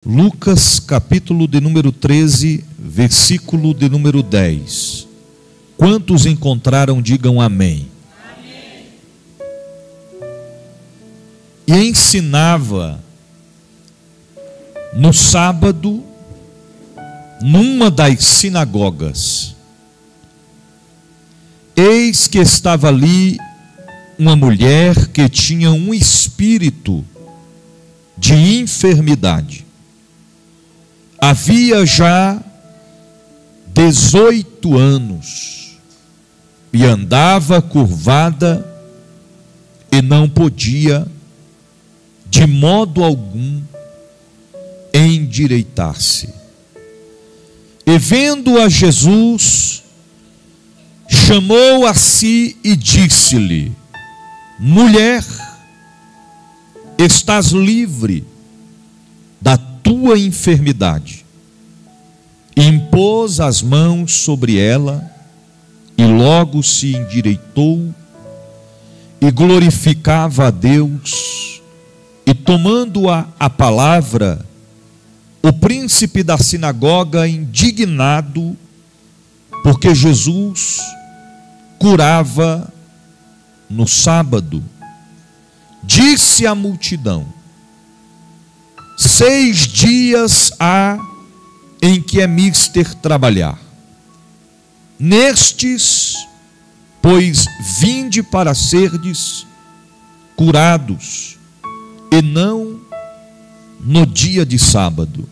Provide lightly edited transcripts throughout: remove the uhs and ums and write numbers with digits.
Lucas, capítulo de número 13, versículo de número 10. Quantos encontraram, digam amém. Amém. E ensinava no sábado, numa das sinagogas. Eis que estava ali uma mulher que tinha um espírito de enfermidade. Havia já 18 anos e andava curvada e não podia de modo algum endireitar-se. E vendo a Jesus, chamou a si e disse-lhe: mulher, estás livre da tua enfermidade. Impôs as mãos sobre ela e logo se endireitou e glorificava a Deus. E tomando a palavra, o príncipe da sinagoga, indignado, porque Jesus curava no sábado, disse à multidão: 6 dias há em que é mister trabalhar. Nestes, pois, vinde para serdes curados, e não no dia de sábado.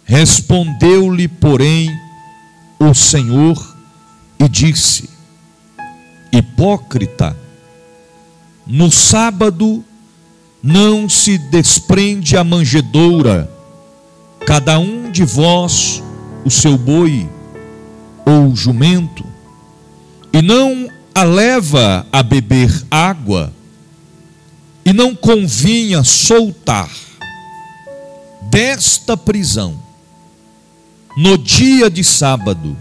Respondeu-lhe, porém, o Senhor e disse: hipócrita, no sábado não se desprende a manjedoura, cada um de vós o seu boi ou jumento, e não a leva a beber água, e não convinha soltar desta prisão, no dia de sábado,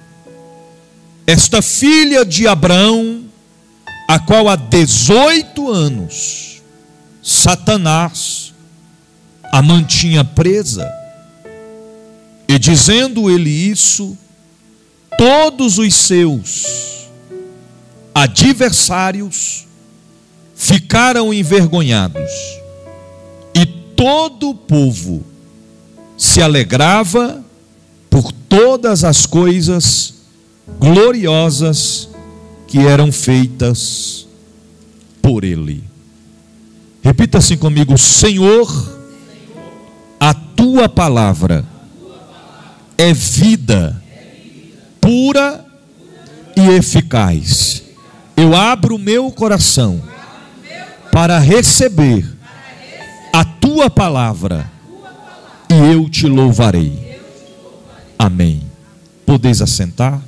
esta filha de Abraão, a qual há 18 anos Satanás a mantinha presa? E dizendo ele isso, todos os seus adversários ficaram envergonhados, e todo o povo se alegrava por todas as coisas gloriosas que eram feitas por ele. Repita assim comigo: Senhor, a tua palavra é vida pura e eficaz. Eu abro o meu coração para receber a tua palavra e eu te louvarei. Amém. Podeis assentar?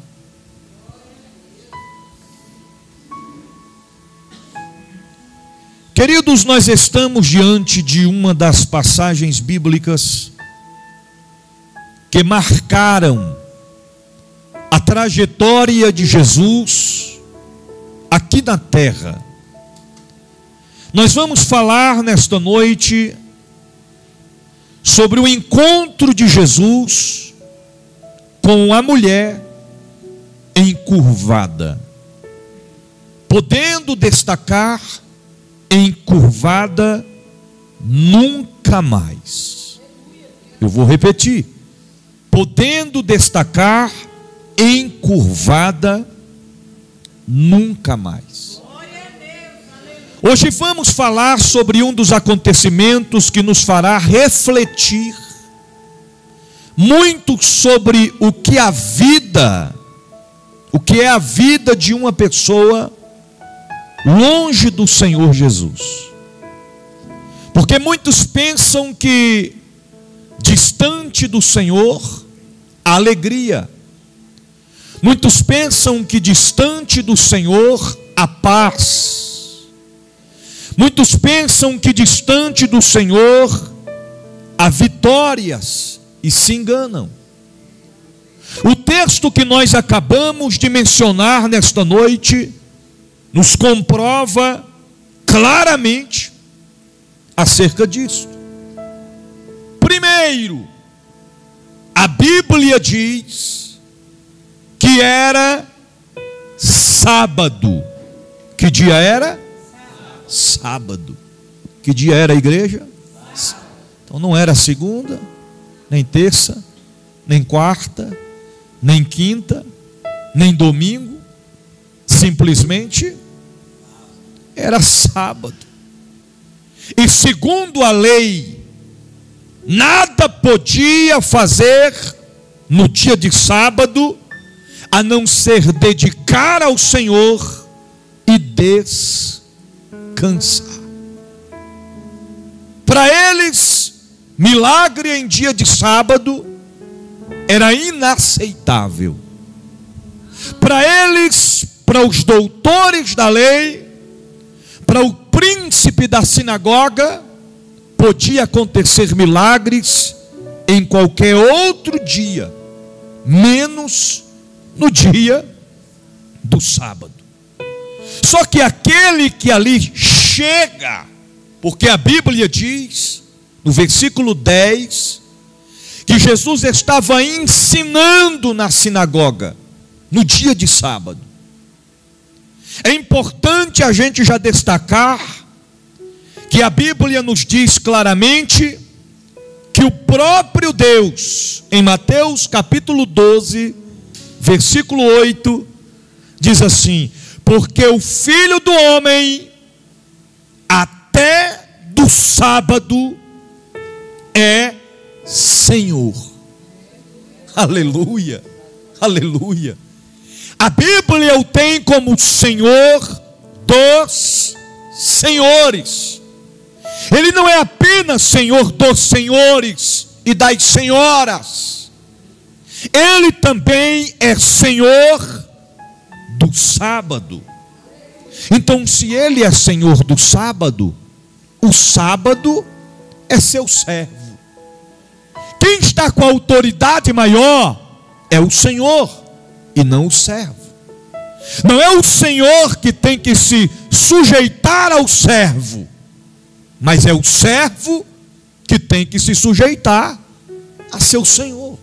Queridos, nós estamos diante de uma das passagens bíblicas que marcaram a trajetória de Jesus aqui na terra. Nós vamos falar nesta noite sobre o encontro de Jesus com a mulher encurvada, podendo destacar: encurvada nunca mais. Eu vou repetir: podendo destacar, encurvada nunca mais. Hoje vamos falar sobre um dos acontecimentos que nos fará refletir muito sobre o que é a vida de uma pessoa longe do Senhor Jesus. Porque muitos pensam que distante do Senhor a alegria. Muitos pensam que distante do Senhor a paz. Muitos pensam que distante do Senhor há vitórias e se enganam. O texto que nós acabamos de mencionar nesta noite nos comprova claramente acerca disso. Primeiro, a Bíblia diz que era sábado. Que dia era? Sábado. Que dia era a igreja? Então não era segunda, nem terça, nem quarta, nem quinta, nem domingo. Simplesmente era sábado. E segundo a lei, nada podia fazer no dia de sábado a não ser dedicar ao Senhor e descansar. Para eles, milagre em dia de sábado era inaceitável. Para eles, para os doutores da lei, para o príncipe da sinagoga, podia acontecer milagres em qualquer outro dia, menos no dia do sábado. Só que aquele que ali chega, porque a Bíblia diz, no versículo 10, que Jesus estava ensinando na sinagoga, no dia de sábado. É importante a gente já destacar que a Bíblia nos diz claramente que o próprio Deus, em Mateus capítulo 12, versículo 8, diz assim: porque o Filho do Homem, até do sábado, é Senhor. Aleluia, aleluia. A Bíblia o tem como Senhor dos senhores. Ele não é apenas Senhor dos senhores e das senhoras. Ele também é Senhor do sábado. Então, se ele é Senhor do sábado, o sábado é seu servo. Quem está com a autoridade maior é o Senhor e não o servo. Não é o Senhor que tem que se sujeitar ao servo, mas é o servo que tem que se sujeitar a seu Senhor.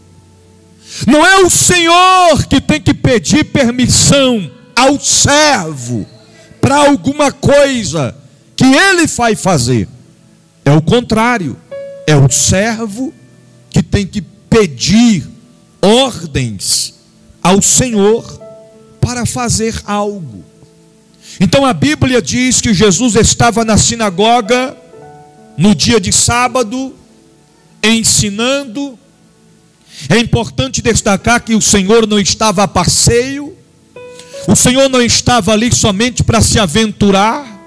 Não é o Senhor que tem que pedir permissão ao servo para alguma coisa que ele vai fazer. É o contrário. É o servo que tem que pedir ordens ao Senhor para fazer algo. Então a Bíblia diz que Jesus estava na sinagoga no dia de sábado, ensinando. É importante destacar que o Senhor não estava a passeio, o Senhor não estava ali somente para se aventurar,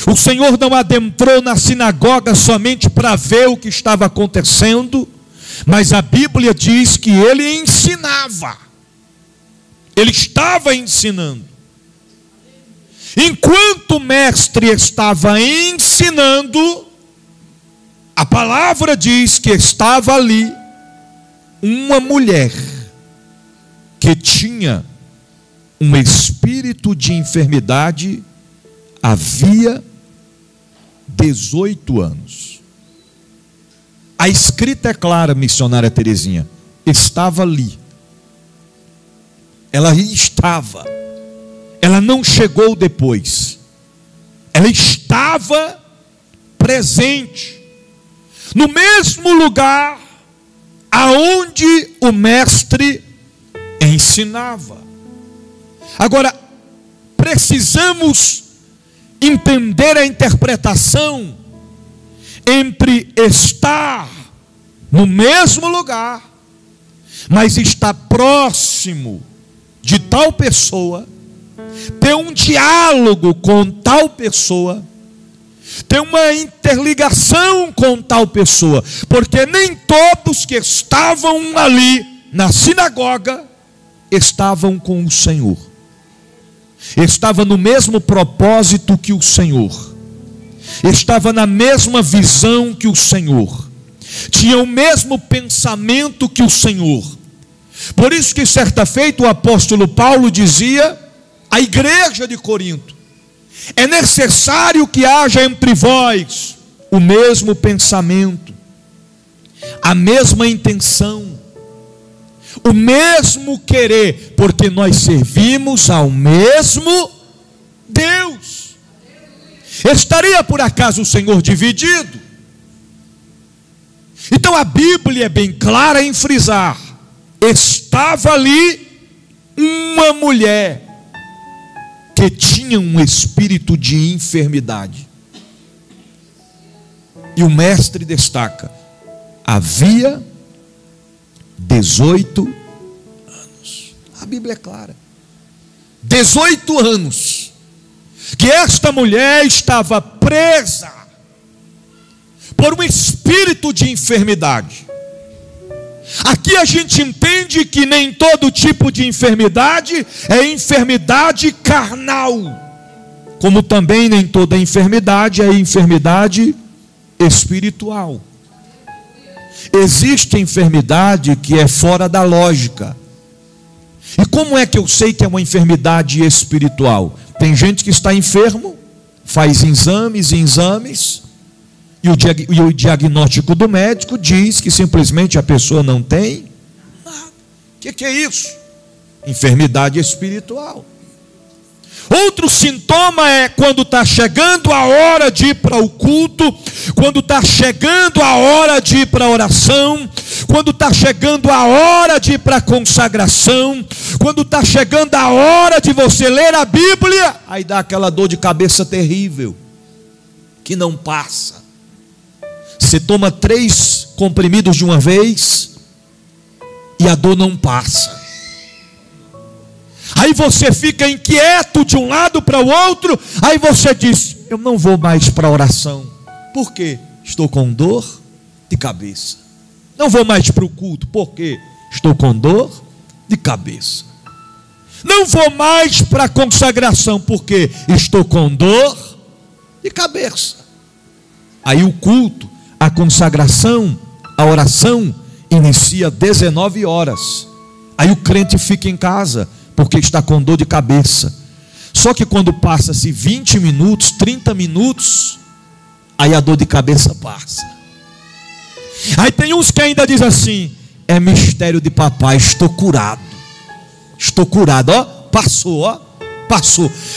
o Senhor não adentrou na sinagoga somente para ver o que estava acontecendo, mas a Bíblia diz que ele ensinava, ele estava ensinando. Enquanto o mestre estava ensinando, a palavra diz que estava ali uma mulher que tinha um espírito de enfermidade havia 18 anos. A escrita é clara, missionária Terezinha, estava ali. Ela estava. Ela não chegou depois. Ela estava presente no mesmo lugar aonde o mestre ensinava. Agora, precisamos entender a interpretação entre estar no mesmo lugar, mas estar próximo de tal pessoa, ter um diálogo com tal pessoa, ter uma interligação com tal pessoa, porque nem todos que estavam ali na sinagoga estavam com o Senhor, estava no mesmo propósito que o Senhor, estava na mesma visão que o Senhor, tinha o mesmo pensamento que o Senhor. Por isso que certa feita o apóstolo Paulo dizia à igreja de Corinto: é necessário que haja entre vós o mesmo pensamento, a mesma intenção, o mesmo querer, porque nós servimos ao mesmo Deus. Estaria por acaso o Senhor dividido? Então a Bíblia é bem clara em frisar: estava ali uma mulher que tinha um espírito de enfermidade. E o mestre destaca: havia 18 anos. A Bíblia é clara. 18 anos que esta mulher estava presa por um espírito de enfermidade. Aqui a gente entende que nem todo tipo de enfermidade é enfermidade carnal, como também nem toda enfermidade é enfermidade espiritual. Existe enfermidade que é fora da lógica. E como é que eu sei que é uma enfermidade espiritual? Tem gente que está enfermo, faz exames, e o diagnóstico do médico diz que simplesmente a pessoa não tem nada. O que é isso? Enfermidade espiritual. Outro sintoma é quando está chegando a hora de ir para o culto, quando está chegando a hora de ir para a oração, quando está chegando a hora de ir para a consagração, quando está chegando a hora de você ler a Bíblia, aí dá aquela dor de cabeça terrível, que não passa. Você toma 3 comprimidos de uma vez e a dor não passa. Aí você fica inquieto de um lado para o outro. Aí você diz: eu não vou mais para a oração. Por quê? Estou com dor de cabeça. Não vou mais para o culto. Por quê? Estou com dor de cabeça. Não vou mais para a consagração. Por quê? Estou com dor de cabeça. Aí o culto, a consagração, a oração inicia 19 horas. Aí o crente fica em casa porque está com dor de cabeça. Só que quando passa-se 20 minutos, 30 minutos, aí a dor de cabeça passa. Aí tem uns que ainda dizem assim: é mistério de papai, estou curado. Estou curado, ó, passou.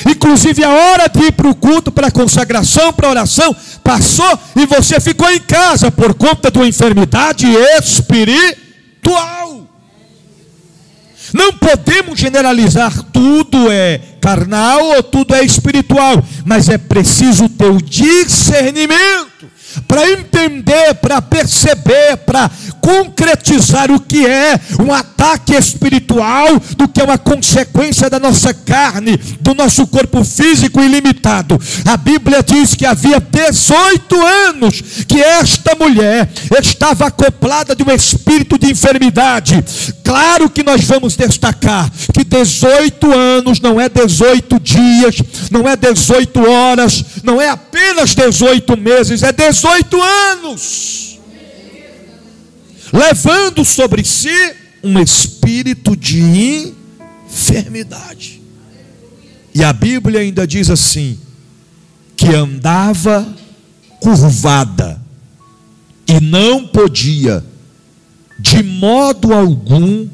Inclusive a hora de ir para o culto, para a consagração, para a oração, passou e você ficou em casa por conta de uma enfermidade espiritual. Não podemos generalizar, tudo é carnal ou tudo é espiritual, mas é preciso ter o discernimento para entender, para perceber, para concretizar o que é um ataque espiritual, do que é uma consequência da nossa carne, do nosso corpo físico ilimitado. A Bíblia diz que havia 18 anos que esta mulher estava acoplada de um espírito de enfermidade. Claro que nós vamos destacar que 18 anos não é 18 dias, não é 18 horas, não é apenas 18 meses, é 18 anos, levando sobre si um espírito de enfermidade. E a Bíblia ainda diz assim: que andava curvada e não podia de modo algum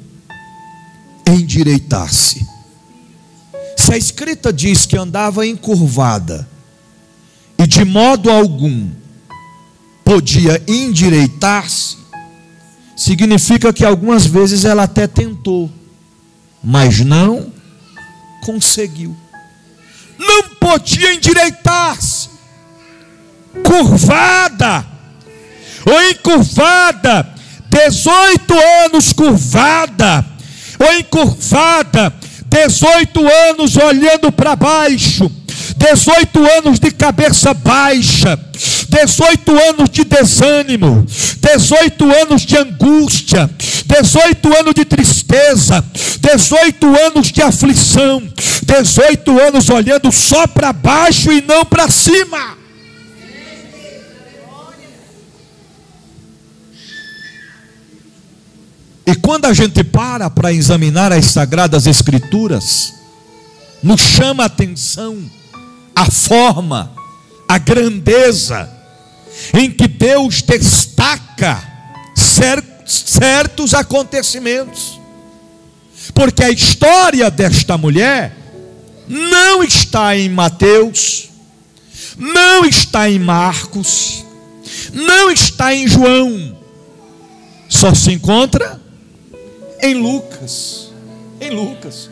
endireitar-se. Se a Escrita diz que andava encurvada e de modo algum podia endireitar-se, significa que algumas vezes ela até tentou, mas não conseguiu. Não podia endireitar-se, curvada ou encurvada, 18 anos curvada ou encurvada, 18 anos olhando para baixo, 18 anos de cabeça baixa, 18 anos de desânimo, 18 anos de angústia, 18 anos de tristeza, 18 anos de aflição, 18 anos olhando só para baixo e não para cima. E quando a gente para examinar as Sagradas Escrituras, nos chama a atenção a forma, a grandeza em que Deus destaca certos acontecimentos. Porque a história desta mulher não está em Mateus, não está em Marcos, não está em João, só se encontra em Lucas. Em Lucas.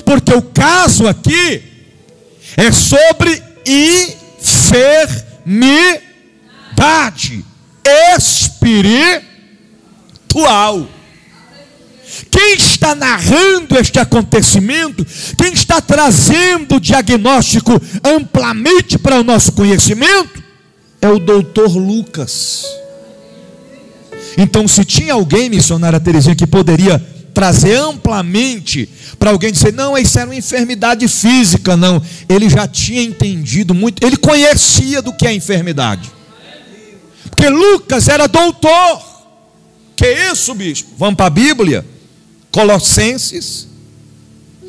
Porque o caso aqui é sobre enfermidade espiritual. Quem está narrando este acontecimento, quem está trazendo o diagnóstico amplamente para o nosso conhecimento, é o doutor Lucas. Então, se tinha alguém, missionária Terezinha, que poderia trazer amplamente para alguém dizer, não, isso era uma enfermidade física, não, ele já tinha entendido muito, ele conhecia do que é enfermidade, porque Lucas era doutor. Que isso, bispo? Vamos para a Bíblia? Colossenses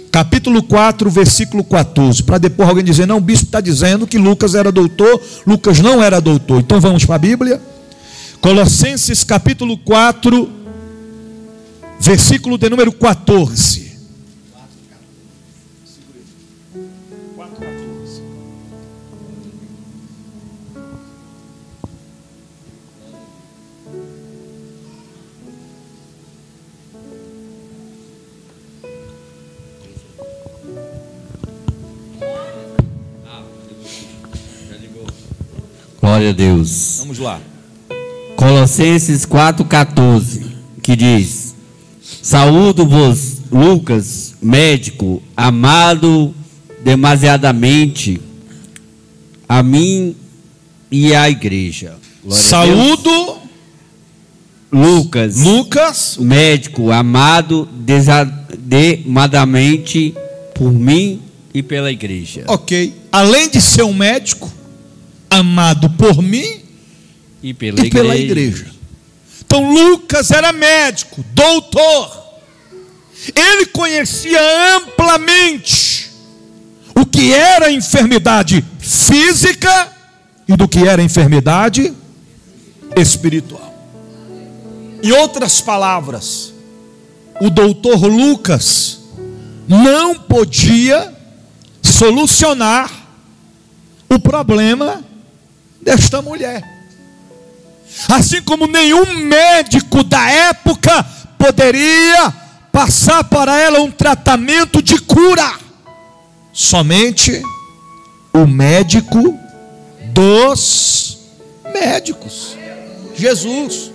capítulo 4, versículo 14, para depois alguém dizer, não, o bispo está dizendo que Lucas era doutor. Lucas não era doutor. Então vamos para a Bíblia. Colossenses capítulo 4, versículo de número 14. Glória a Deus. Vamos lá. Colossenses 4,14, que diz: saúdo-vos, Lucas, médico, amado demasiadamente a mim e à igreja. Glória Saúdo Lucas, médico, amado demadamente por mim e pela igreja. Ok. Além de ser um médico, amado por mim e pela igreja. Então Lucas era médico, doutor. Ele conhecia amplamente o que era enfermidade física e do que era enfermidade espiritual. Em outras palavras, o doutor Lucas não podia solucionar o problema desta mulher, assim como nenhum médico da época poderia passar para ela um tratamento de cura. Somente o médico dos médicos, Jesus.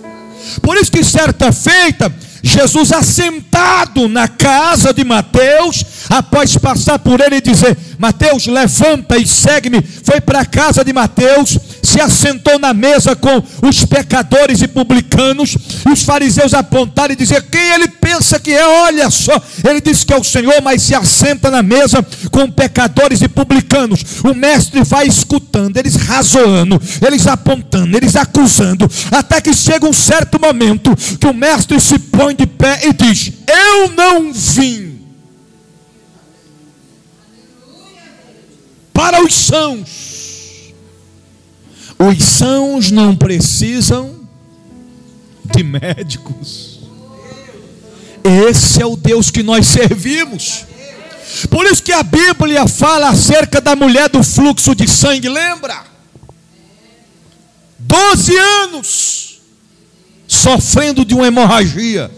Por isso que certa feita, Jesus, assentado na casa de Mateus, após passar por ele e dizer, Mateus, levanta e segue-me, foi para a casa de Mateus, se assentou na mesa com os pecadores e publicanos, e os fariseus apontaram e diziam, quem ele pensa que é? Olha só, ele disse que é o Senhor, mas se assenta na mesa com pecadores e publicanos. O mestre vai escutando, eles razoando, eles apontando, eles acusando, até que chega um certo momento, que o mestre se põe de pé e diz, eu não vim para os sãos. Os sãos não precisam de médicos. Esse é o Deus que nós servimos. Por isso que a Bíblia fala acerca da mulher do fluxo de sangue, lembra? 12 anos sofrendo de uma hemorragia,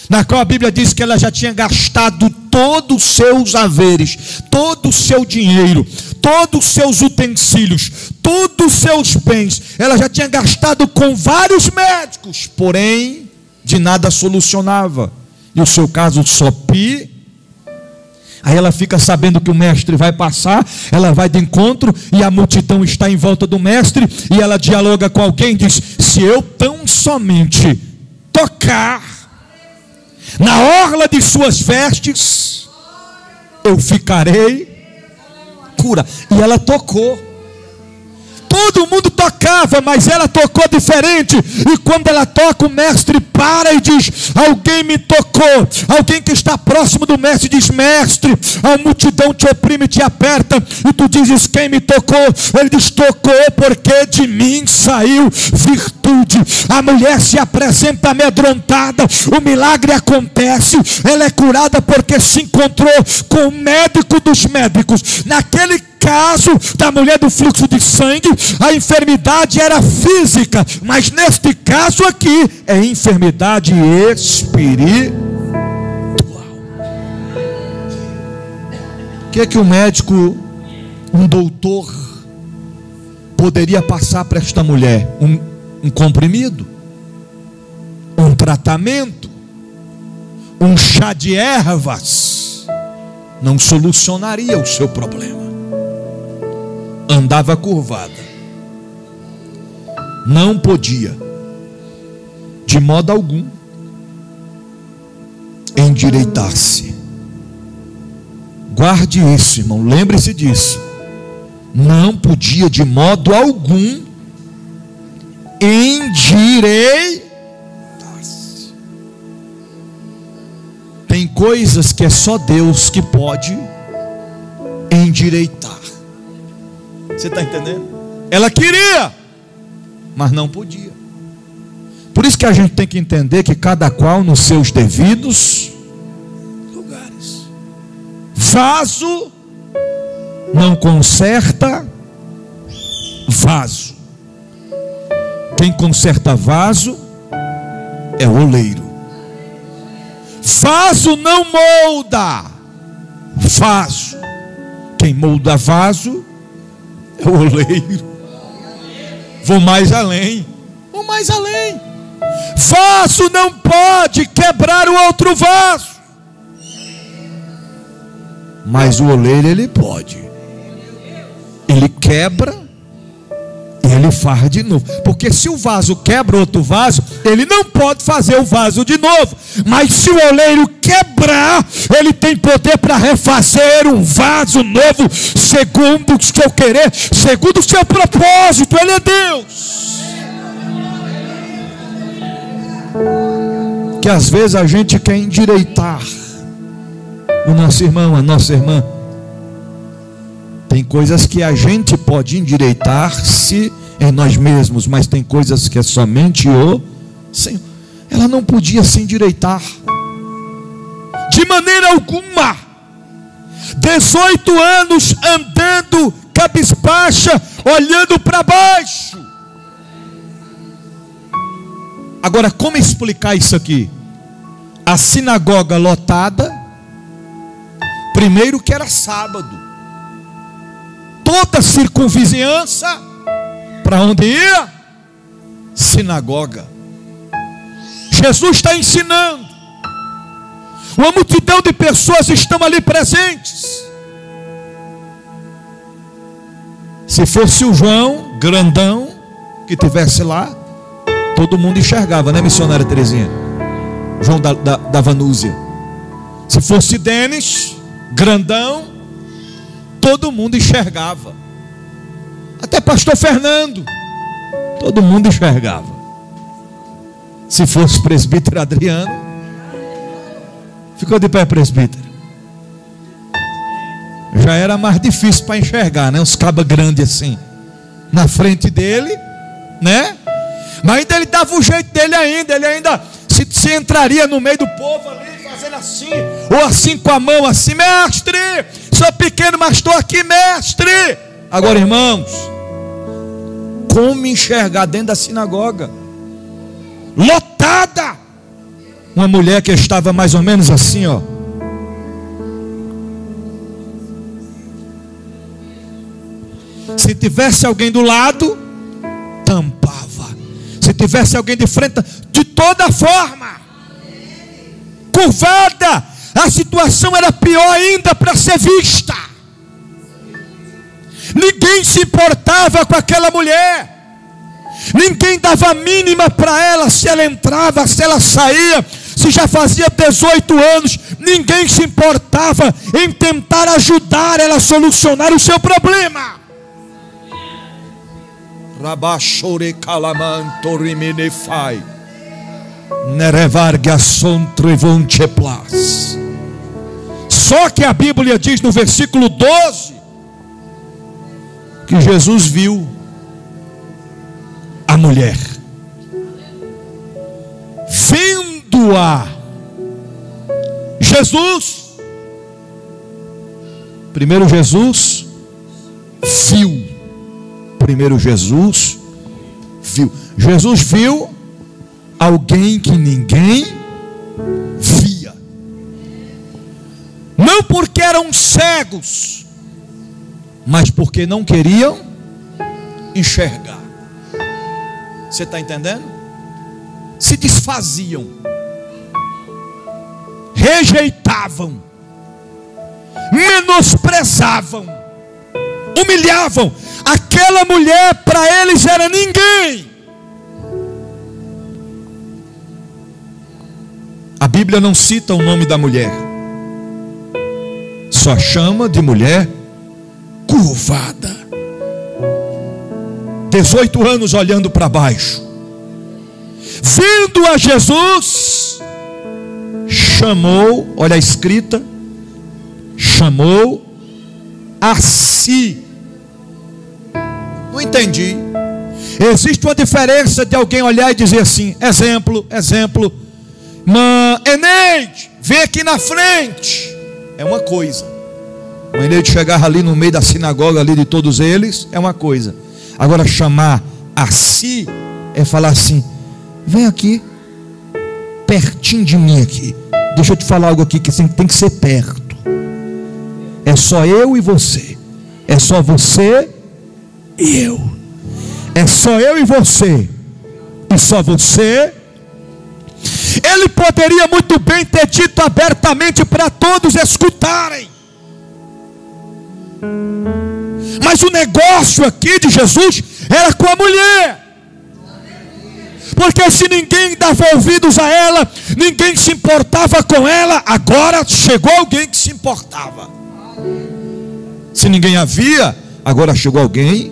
na qual a Bíblia diz que ela já tinha gastado todos os seus haveres, todo o seu dinheiro, todos os seus utensílios, todos os seus bens. Ela já tinha gastado com vários médicos, porém de nada solucionava. E o seu caso só pia. Aí ela fica sabendo que o mestre vai passar, ela vai de encontro e a multidão está em volta do mestre, e ela dialoga com alguém e diz, se eu tão somente tocar na orla de suas vestes, eu ficarei cura. E ela tocou. Todo mundo tocava, mas ela tocou diferente. E quando ela toca, o mestre para e diz: alguém me tocou. Alguém que está próximo do mestre diz: mestre, a multidão te oprime, te aperta, e tu dizes: quem me tocou? Ele diz: tocou porque de mim saiu virtude. A mulher se apresenta amedrontada, o milagre acontece, ela é curada porque se encontrou com o médico dos médicos. Naquele caso da mulher do fluxo de sangue, a enfermidade era física, mas neste caso aqui é enfermidade espiritual. O que é que o médico, um doutor, poderia passar para esta mulher? Um comprimido, um tratamento, um chá de ervas não solucionaria o seu problema. Andava curvada, não podia de modo algum endireitar-se. Guarde isso, irmão, lembre-se disso. Não podia de modo algum endireitar-se. Tem coisas que é só Deus que pode endireitar. Você está entendendo? Ela queria, mas não podia. Por isso que a gente tem que entender que cada qual nos seus devidos lugares. Vaso não conserta vaso. Quem conserta vaso é o oleiro. Vaso não molda vaso. Quem molda vaso é o oleiro. Vou mais além. Vou mais além. Vaso não pode quebrar o outro vaso, mas o oleiro ele pode. Ele quebra e ele faz de novo. Porque se o vaso quebra outro vaso, ele não pode fazer o vaso de novo. Mas se o oleiro quebrar, ele tem poder para refazer um vaso novo, segundo o seu querer, segundo o seu propósito. Ele é Deus. Que às vezes a gente quer endireitar o nosso irmão, a nossa irmã. Tem coisas que a gente pode endireitar-se em nós mesmos, mas tem coisas que é somente o Senhor. Ela não podia se endireitar de maneira alguma. 18 anos andando cabisbaixa, olhando para baixo. Agora, como explicar isso aqui? A sinagoga lotada. Primeiro que era sábado. Toda a circunvizinhança, para onde ia? Sinagoga. Jesus está ensinando. Uma multidão de pessoas estão ali presentes. Se fosse o João, grandão, que tivesse lá, todo mundo enxergava, né, missionária Terezinha? João da Vanúzia. Se fosse Denis, grandão, todo mundo enxergava. Até pastor Fernando, todo mundo enxergava. Se fosse presbítero Adriano, ficou de pé, presbítero. Já era mais difícil para enxergar, né? Uns cabas grandes assim na frente dele, né? Mas ainda ele dava o jeito dele ainda. Ele ainda se entraria no meio do povo ali, fazendo assim, ou assim com a mão assim: mestre, sou pequeno, mas estou aqui, mestre. Agora, irmãos, como enxergar dentro da sinagoga lotada? Uma mulher que estava mais ou menos assim, ó. Se tivesse alguém do lado, tampava. Se tivesse alguém de frente, de toda forma, curvada, a situação era pior ainda para ser vista. Ninguém se importava com aquela mulher. Ninguém dava a mínima para ela, se ela entrava, se ela saía, se já fazia 18 anos. Ninguém se importava em tentar ajudar ela a solucionar o seu problema. Rabachore calamanto rimenefai. Nerevargason trevonte plas. Só que a Bíblia diz no versículo 12 que Jesus viu a mulher. Vendo-a, Jesus, primeiro Jesus viu. Primeiro Jesus viu. Jesus viu alguém que ninguém via. Não porque eram cegos, mas porque não queriam enxergar. Você está entendendo? Se desfaziam, rejeitavam, menosprezavam, humilhavam. Aquela mulher para eles era ninguém. A Bíblia não cita o nome da mulher, só chama de mulher curvada. 18 anos olhando para baixo, vendo a Jesus, chamou, olha a escrita, chamou a si. Não entendi. Existe uma diferença de alguém olhar e dizer assim: exemplo, Eneide, vem aqui na frente. É uma coisa. O Eneide chegar ali no meio da sinagoga ali de todos eles é uma coisa. Agora chamar a si é falar assim: vem aqui, pertinho de mim aqui. Deixa eu te falar algo aqui que tem que ser perto. É só eu e você. É só você e eu. É só eu e você. E só você. Ele poderia muito bem ter dito abertamente para todos escutarem. Mas o negócio aqui de Jesus era com a mulher. Porque se ninguém dava ouvidos a ela, ninguém se importava com ela, agora chegou alguém que se importava. Se ninguém havia, agora chegou alguém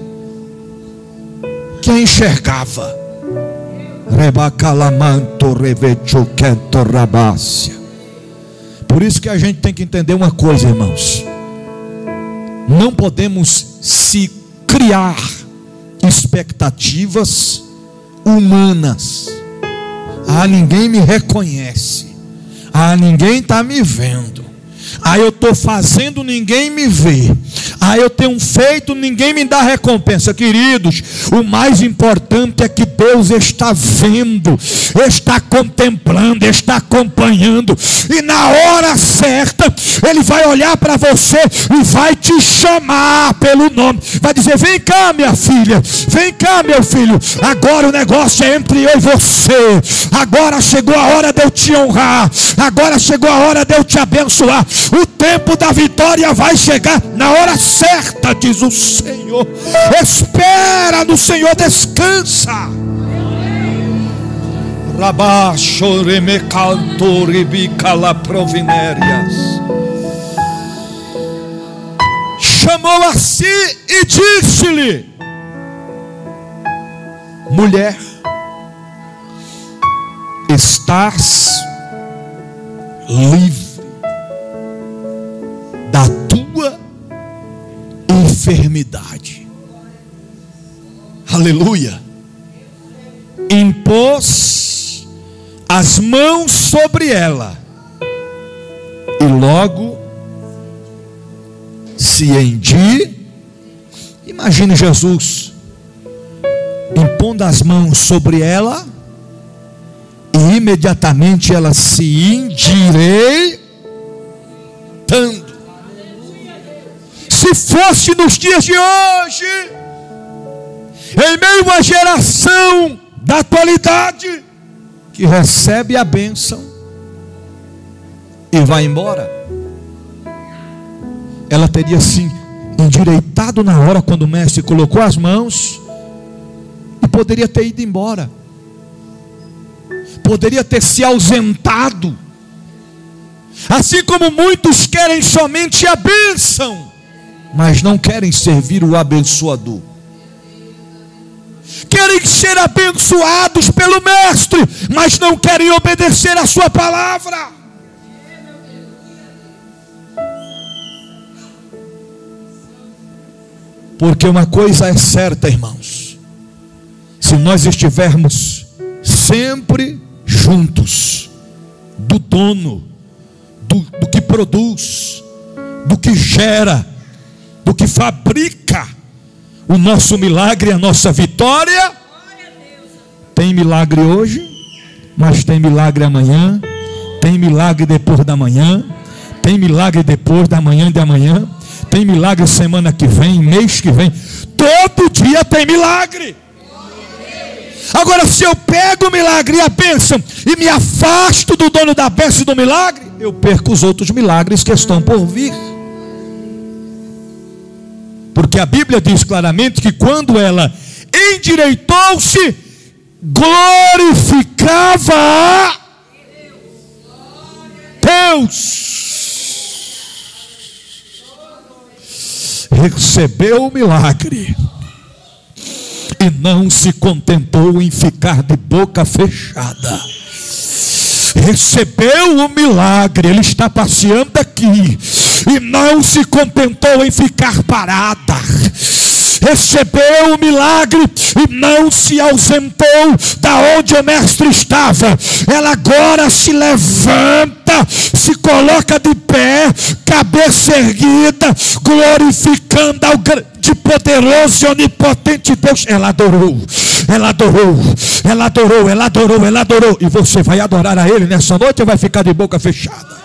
que a enxergava. Por isso que a gente tem que entender uma coisa, irmãos. Não podemos se criar expectativas humanas. Ah, ninguém me reconhece. Ah, ninguém está me vendo. Ah, eu estou fazendo, ninguém me vê. Ah, eu tenho feito, ninguém me dá recompensa. Queridos, o mais importante é que Deus está vendo, está contemplando, está acompanhando. E na hora certa, Ele vai olhar para você e vai te chamar pelo nome. Vai dizer: vem cá, minha filha, vem cá, meu filho. Agora o negócio é entre eu e você. Agora chegou a hora de eu te honrar. Agora chegou a hora de eu te abençoar. O tempo da vitória vai chegar na hora certa, diz o Senhor. Espera no Senhor, descansa. Chamou a si e disse-lhe: mulher, estás livre da tua enfermidade. Aleluia. Impôs as mãos sobre ela e logo se imagine Jesus impondo as mãos sobre ela e imediatamente ela se endireitando. Se fosse nos dias de hoje, em meio à geração da atualidade que recebe a bênção e vai embora, ela teria se endireitado na hora quando o mestre colocou as mãos e poderia ter ido embora, poderia ter se ausentado. Assim como muitos querem somente a bênção, mas não querem servir o abençoador. querem ser abençoados pelo Mestre, mas não querem obedecer a sua palavra. Porque uma coisa é certa, irmãos: se nós estivermos sempre juntos do dono, do que produz, do que gera, do que fabrica o nosso milagre, a nossa vitória, tem milagre hoje, mas tem milagre amanhã, tem milagre depois da manhã, tem milagre depois da manhã de amanhã, tem milagre semana que vem, mês que vem, todo dia tem milagre. Agora, se eu pego o milagre e a bênção e me afasto do dono da bênção e do milagre, eu perco os outros milagres que estão por vir. Porque a Bíblia diz claramente que quando ela endireitou-se, glorificava a Deus. Recebeu o milagre e não se contentou em ficar de boca fechada. Recebeu o milagre, ele está passeando aqui e não se contentou em ficar parada. Recebeu o milagre e não se ausentou da onde o mestre estava. Ela agora se levanta, se coloca de pé, cabeça erguida, glorificando ao grande, poderoso e onipotente Deus. Ela adorou, ela adorou, ela adorou, ela adorou, ela adorou. E você vai adorar a Ele nessa noite ou vai ficar de boca fechada?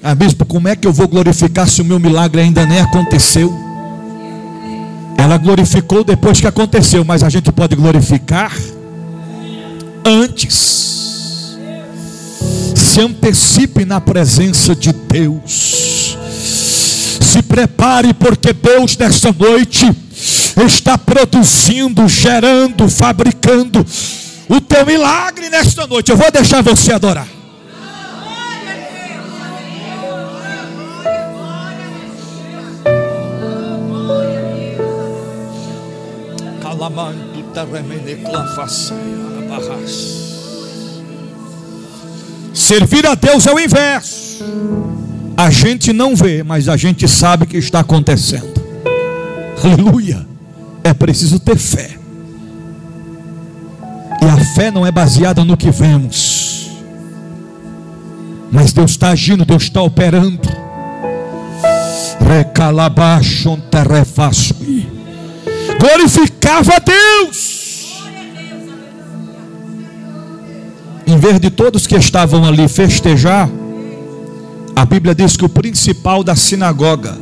Ah, bispo, como é que eu vou glorificar se o meu milagre ainda nem aconteceu? Ela glorificou depois que aconteceu, mas a gente pode glorificar antes. Se antecipe na presença de Deus. Se prepare, porque Deus nesta noite está produzindo, gerando, fabricando o teu milagre nesta noite. Eu vou deixar você adorar. Servir a Deus é o inverso. A gente não vê, mas a gente sabe que está acontecendo. Aleluia. É preciso ter fé. E a fé não é baseada no que vemos, mas Deus está agindo, Deus está operando. Glorificava a Deus. Em vez de todos que estavam ali festejar, a Bíblia diz que o principal da sinagoga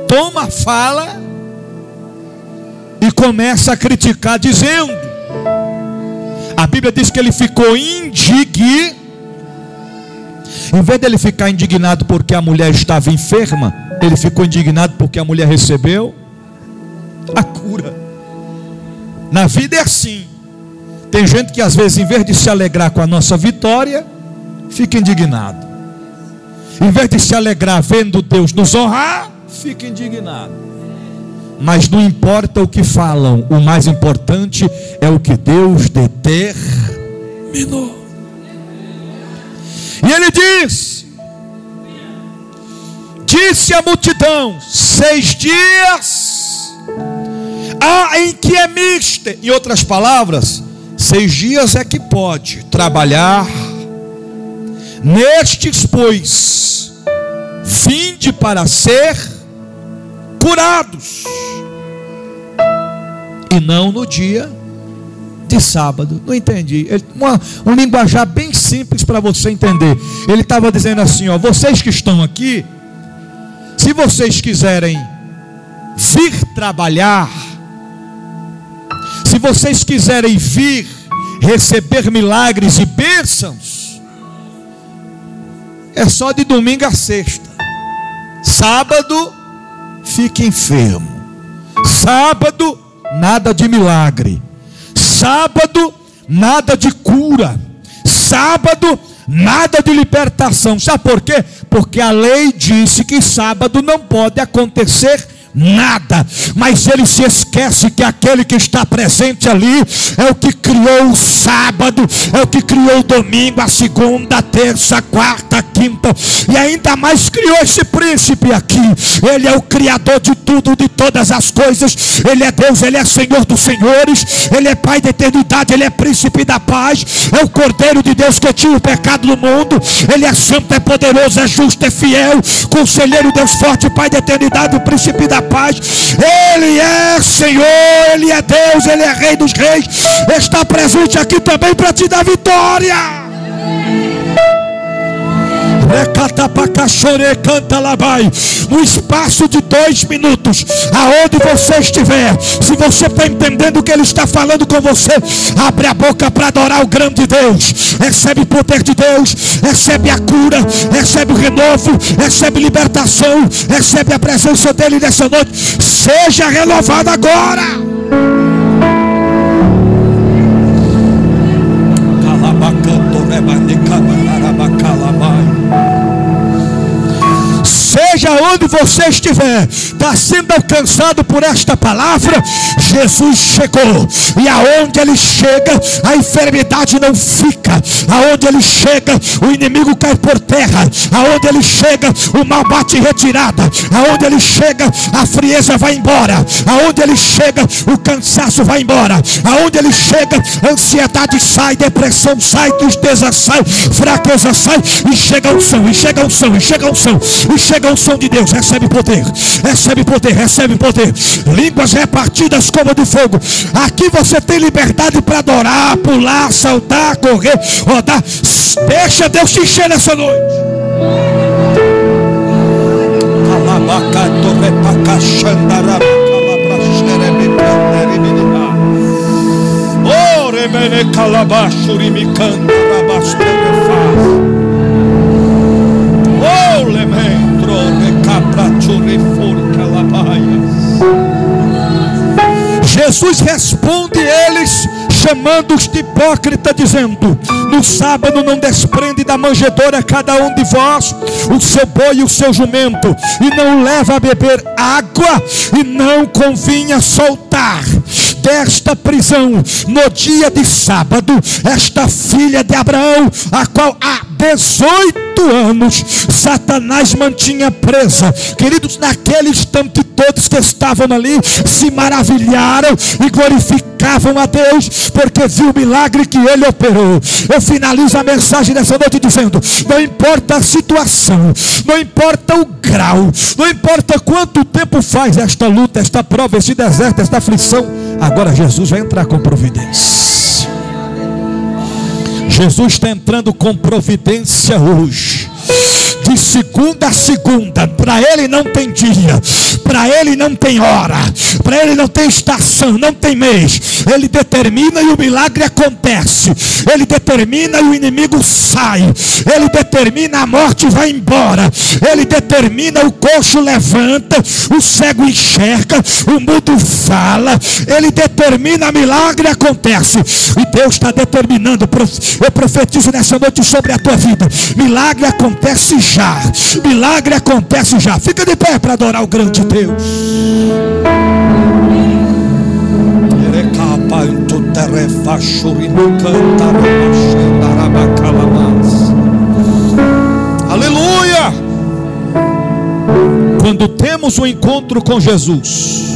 toma a fala e começa a criticar, dizendo, a Bíblia diz que ele ficou indignado. Em vez dele ficar indignado porque a mulher estava enferma, ele ficou indignado porque a mulher recebeu a cura. Na vida é assim. Tem gente que às vezes, em vez de se alegrar com a nossa vitória, fica indignado. Em vez de se alegrar vendo Deus nos honrar, fica indignado. Mas não importa o que falam, o mais importante é o que Deus determinou. E ele disse à multidão: 6 dias há em que é mista. Em outras palavras, 6 dias é que pode trabalhar. Nestes, pois, vinde para ser curados, e não no dia de sábado. Não entendi. Um linguajar bem simples para você entender. Ele estava dizendo assim, ó: vocês que estão aqui, se vocês quiserem vir trabalhar, se vocês quiserem vir receber milagres e bênçãos, é só de domingo a sexta. Sábado, fique enfermo. Sábado, nada de milagre. Sábado, nada de cura. Sábado, nada de libertação. Sabe por quê? Porque a lei disse que sábado não pode acontecer nada, mas ele se esquece que aquele que está presente ali é o que criou o sábado, é o que criou o domingo, a segunda, a terça, a quarta, a quinta, e ainda mais criou esse príncipe aqui. Ele é o criador de tudo, de todas as coisas. Ele é Deus, ele é Senhor dos senhores, ele é Pai da eternidade, ele é príncipe da paz, é o Cordeiro de Deus que tira o pecado do mundo. Ele é santo, é poderoso, é justo, é fiel, conselheiro, Deus forte, Pai da eternidade, o príncipe da paz. Ele é Senhor, ele é Deus, ele é Rei dos reis. Está presente aqui também para te dar vitória. No espaço de 2 minutos, aonde você estiver, se você está entendendo o que ele está falando com você, abre a boca para adorar o grande Deus. Recebe o poder de Deus, recebe a cura, recebe o renovo, recebe libertação, recebe a presença dele nessa noite. Seja renovado agora. Seja onde você estiver, está sendo alcançado por esta palavra. Jesus chegou, e aonde ele chega, a enfermidade não fica. Aonde ele chega, o inimigo cai por terra. Aonde ele chega, o mal bate em retirada. Aonde ele chega, a frieza vai embora. Aonde ele chega, o cansaço vai embora. Aonde ele chega, a ansiedade sai, depressão sai, tristeza sai, fraqueza sai, e chega a unção, e chega a unção, e chega a unção, e chega a unção de Deus. Recebe poder, recebe poder, recebe poder. Línguas repartidas como de fogo. Aqui você tem liberdade para adorar, pular, saltar, correr, rodar. Deixa Deus te encher nessa noite. Jesus responde eles, chamando-os de hipócrita, dizendo: no sábado não desprende da manjedoura cada um de vós o seu boi e o seu jumento, e não leva a beber água, e não convinha soltar desta prisão no dia de sábado esta filha de Abraão, a qual há 18 anos Satanás mantinha presa. Queridos, naquele instante todos que estavam ali se maravilharam e glorificavam a Deus, porque viu o milagre que ele operou. Eu finalizo a mensagem dessa noite dizendo: não importa a situação, não importa o grau, não importa quanto tempo faz esta luta, esta prova, esse deserto, esta aflição, agora Jesus vai entrar com providência. Jesus está entrando com providência hoje. De segunda a segunda. Para ele não tem dia, para ele não tem hora, para ele não tem estação, não tem mês. Ele determina e o milagre acontece. Ele determina e o inimigo sai. Ele determina, a morte vai embora. Ele determina, o coxo levanta, o cego enxerga, o mudo fala. Ele determina, milagre acontece. E Deus está determinando. Eu profetizo nessa noite sobre a tua vida: milagre acontece já. Milagre acontece já. Fica de pé para adorar o grande Deus. Aleluia! Quando temos um encontro com Jesus,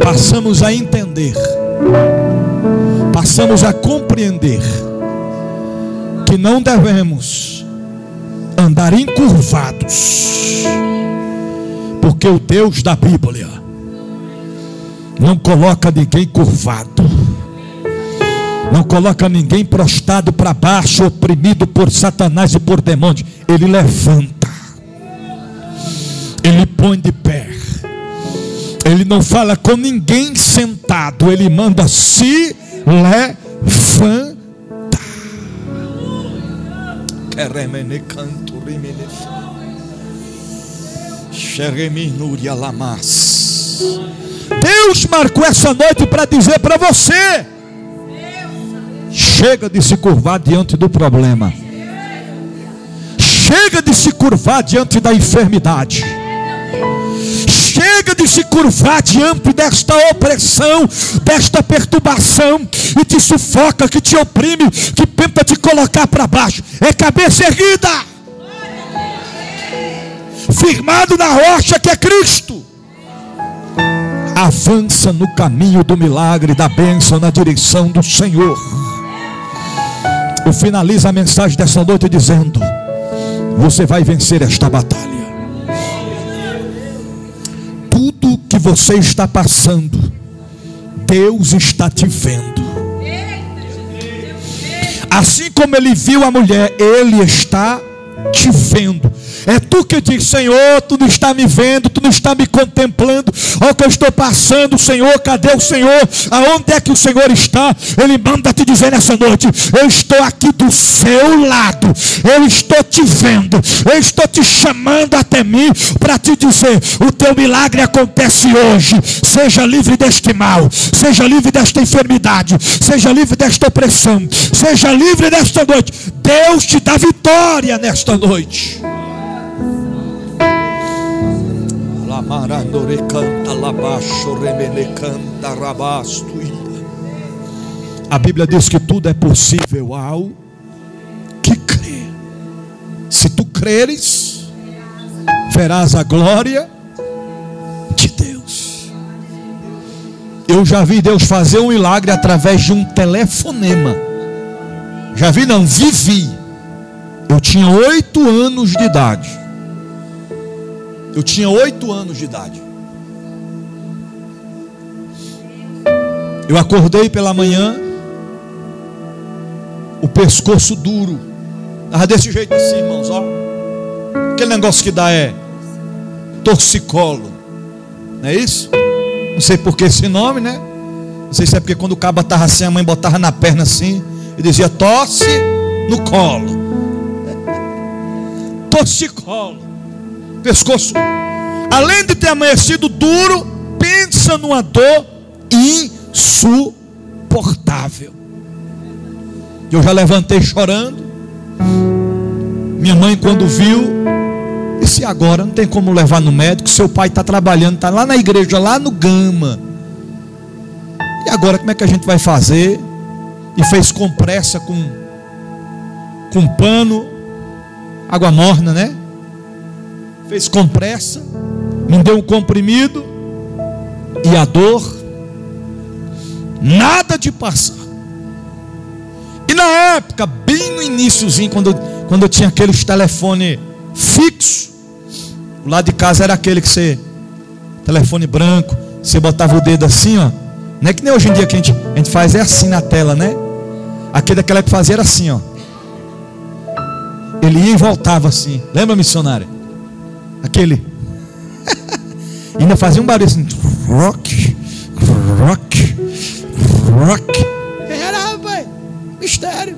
passamos a entender, passamos a compreender que não devemos andar encurvados, porque o Deus da Bíblia não coloca ninguém curvado, não coloca ninguém prostrado para baixo, oprimido por Satanás e por demônios. Ele levanta, ele põe de pé. Ele não fala com ninguém sentado, ele manda se levantar. Deus marcou essa noite para dizer para você: Chega de se curvar diante do problema. Chega de se curvar diante da enfermidade. Chega de se curvar diante desta opressão, desta perturbação que te sufoca, que te oprime, que tenta te colocar para baixo. É cabeça erguida, firmado na rocha que é Cristo. Avança no caminho do milagre, da bênção, na direção do Senhor. Eu finalizo a mensagem dessa noite dizendo: você vai vencer esta batalha. Tudo que você está passando, Deus está te vendo. Assim como Ele viu a mulher, Ele está te vendo. É tu que diz: Senhor, tu não está me vendo, tu não está me contemplando. Olha o que eu estou passando, Senhor, cadê o Senhor? Aonde é que o Senhor está? Ele manda te dizer nessa noite: eu estou aqui do seu lado, eu estou te vendo, eu estou te chamando até mim para te dizer: o teu milagre acontece hoje. Seja livre deste mal, seja livre desta enfermidade, seja livre desta opressão, seja livre nesta noite. Deus te dá vitória nesta noite. A Bíblia diz que tudo é possível ao que crê. Se tu creres, verás a glória de Deus. Eu já vi Deus fazer um milagre através de um telefonema. Já vi, não, vivi. Eu tinha 8 anos de idade. Eu tinha 8 anos de idade. Eu acordei pela manhã, o pescoço duro. Estava desse jeito assim, irmãos, ó. Aquele negócio que dá é torcicolo. Não é isso? Não sei por que esse nome, né? Não sei se é porque quando o cabo estava assim, a mãe botava na perna assim e dizia: tosse no colo. Torcicolo. Pescoço. Além de ter amanhecido duro, pensa numa dor insuportável. Eu já levantei chorando. Minha mãe, quando viu, disse: agora não tem como levar no médico, seu pai está trabalhando, está lá na igreja, lá no Gama. E agora como é que a gente vai fazer? E fez compressa com pano, água morna, né? Fez compressa, me deu um comprimido, e a dor nada de passar. E na época, bem no iniciozinho, quando eu tinha aqueles telefone fixo, o lado de casa era aquele que você, telefone branco, você botava o dedo assim, ó. Não é que nem hoje em dia que a gente faz é assim na tela, né? Daquela que fazia era assim, ó. Ele ia e voltava assim. Lembra, missionária? Aquele. E ainda fazia um barulho assim. Rock, rock, rock. Era, rapaz, mistério.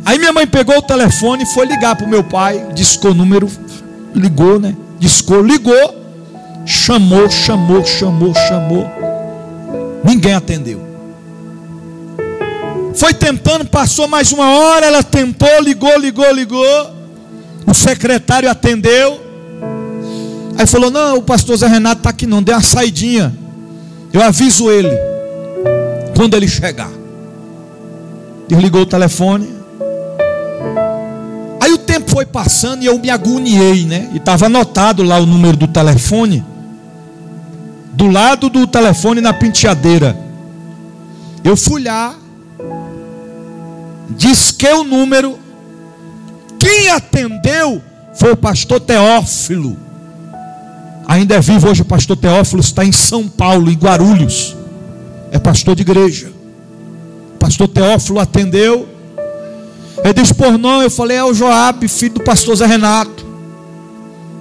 Aí minha mãe pegou o telefone e foi ligar para o meu pai. Discou o número. Ligou, né? Discou, ligou. Chamou. Ninguém atendeu. Foi tentando, passou mais uma hora. Ela tentou, ligou. O secretário atendeu. Aí falou: não, o pastor Zé Renato está aqui não, deu uma saidinha. Eu aviso ele quando ele chegar. Desligou o telefone. Aí o tempo foi passando e eu me agoniei, né? E estava anotado lá o número do telefone, do lado do telefone na penteadeira. Eu fui lá, disquei o número. Quem atendeu foi o pastor Teófilo. Ainda é vivo hoje o pastor Teófilo, está em São Paulo, em Guarulhos. É pastor de igreja. O pastor Teófilo atendeu. Ele disse: por não, eu falei: é o Joabe, filho do pastor Zé Renato.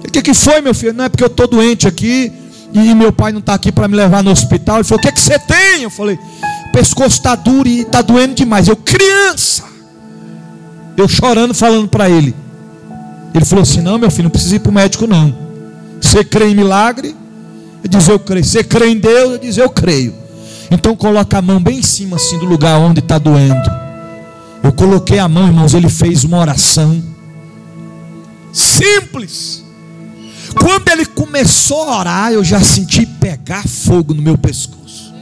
O que foi, meu filho? Não, é porque eu estou doente aqui e meu pai não está aqui para me levar no hospital. Ele falou: o que você tem? Eu falei: o pescoço está duro e está doendo demais. Eu, criança, eu chorando, falando para ele. Ele falou assim: não, meu filho, não precisa ir para o médico não. Você crê em milagre? Eu disse: eu creio. Você crê em Deus? Eu disse: eu creio. Então coloca a mão bem em cima assim do lugar onde está doendo. Eu coloquei a mão, irmãos, ele fez uma oração simples. Quando ele começou a orar, eu já senti pegar fogo no meu pescoço.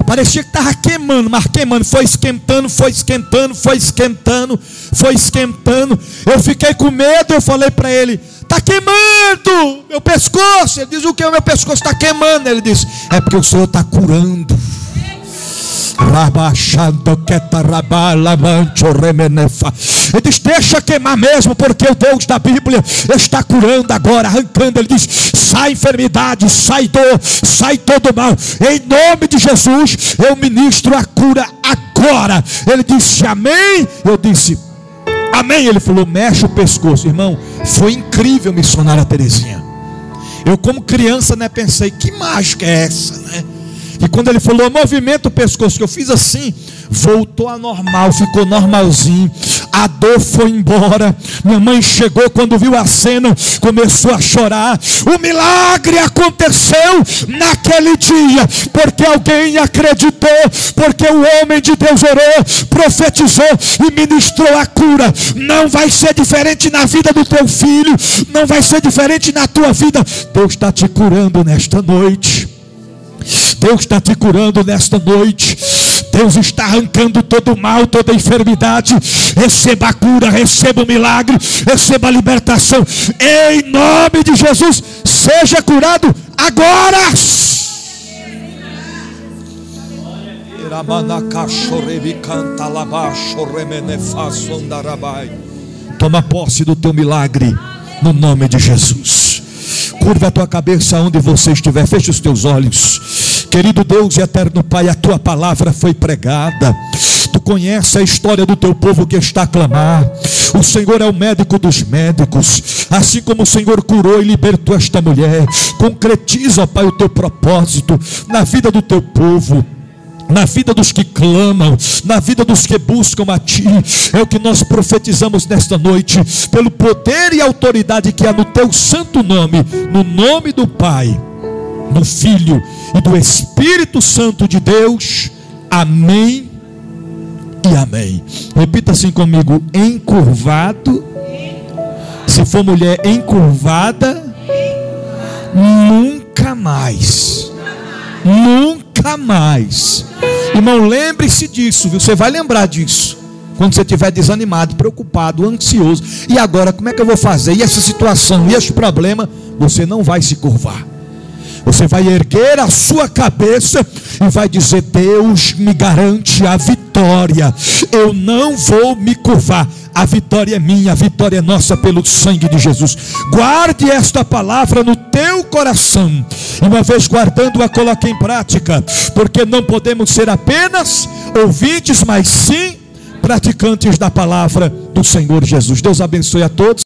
Parecia que estava queimando, mas queimando, foi esquentando, foi esquentando, foi esquentando, foi esquentando. Eu fiquei com medo, eu falei para ele: está queimando meu pescoço. Ele diz: o que? O meu pescoço está queimando. Ele disse: é porque o Senhor está curando. Ele diz: deixa queimar mesmo, porque o Deus da Bíblia está curando agora, arrancando. Ele diz: sai enfermidade, sai dor, sai todo mal, em nome de Jesus eu ministro a cura agora. Ele disse: amém. Eu disse: amém. Ele falou: mexe o pescoço. Irmão, foi incrível, missionária Terezinha. Eu, como criança, pensei: que mágica é essa, E quando ele falou: movimenta o pescoço, que eu fiz assim, voltou a normal, ficou normalzinho. A dor foi embora. Minha mãe chegou, quando viu a cena, começou a chorar. O milagre aconteceu naquele dia, porque alguém acreditou, porque o homem de Deus orou, profetizou e ministrou a cura. Não vai ser diferente na vida do teu filho, não vai ser diferente na tua vida. Deus está te curando nesta noite. Deus está te curando nesta noite. Deus está arrancando todo o mal, toda a enfermidade. Receba a cura, receba o milagre, receba a libertação. Em nome de Jesus, seja curado agora. Toma posse do teu milagre, no nome de Jesus. Curva a tua cabeça onde você estiver, feche os teus olhos. Querido Deus e eterno Pai, a tua palavra foi pregada. Tu conheces a história do teu povo que está a clamar. O Senhor é o médico dos médicos. Assim como o Senhor curou e libertou esta mulher, concretiza, ó Pai, o teu propósito na vida do teu povo, na vida dos que clamam, na vida dos que buscam a Ti. É o que nós profetizamos nesta noite, pelo poder e autoridade que há no Teu santo nome, no nome do Pai, do Filho e do Espírito Santo de Deus. Amém e amém. Repita assim comigo: encurvado. Se for mulher encurvada, nunca mais. Nunca mais. Irmão, lembre-se disso, viu? Você vai lembrar disso quando você estiver desanimado, preocupado, ansioso. E agora, como é que eu vou fazer? E essa situação, e este problema? Você não vai se curvar. Você vai erguer a sua cabeça e vai dizer: Deus me garante a vitória. Eu não vou me curvar. A vitória é minha, a vitória é nossa pelo sangue de Jesus. Guarde esta palavra no teu coração. E uma vez guardando-a, coloque em prática. Porque não podemos ser apenas ouvintes, mas sim praticantes da palavra do Senhor Jesus. Deus abençoe a todos.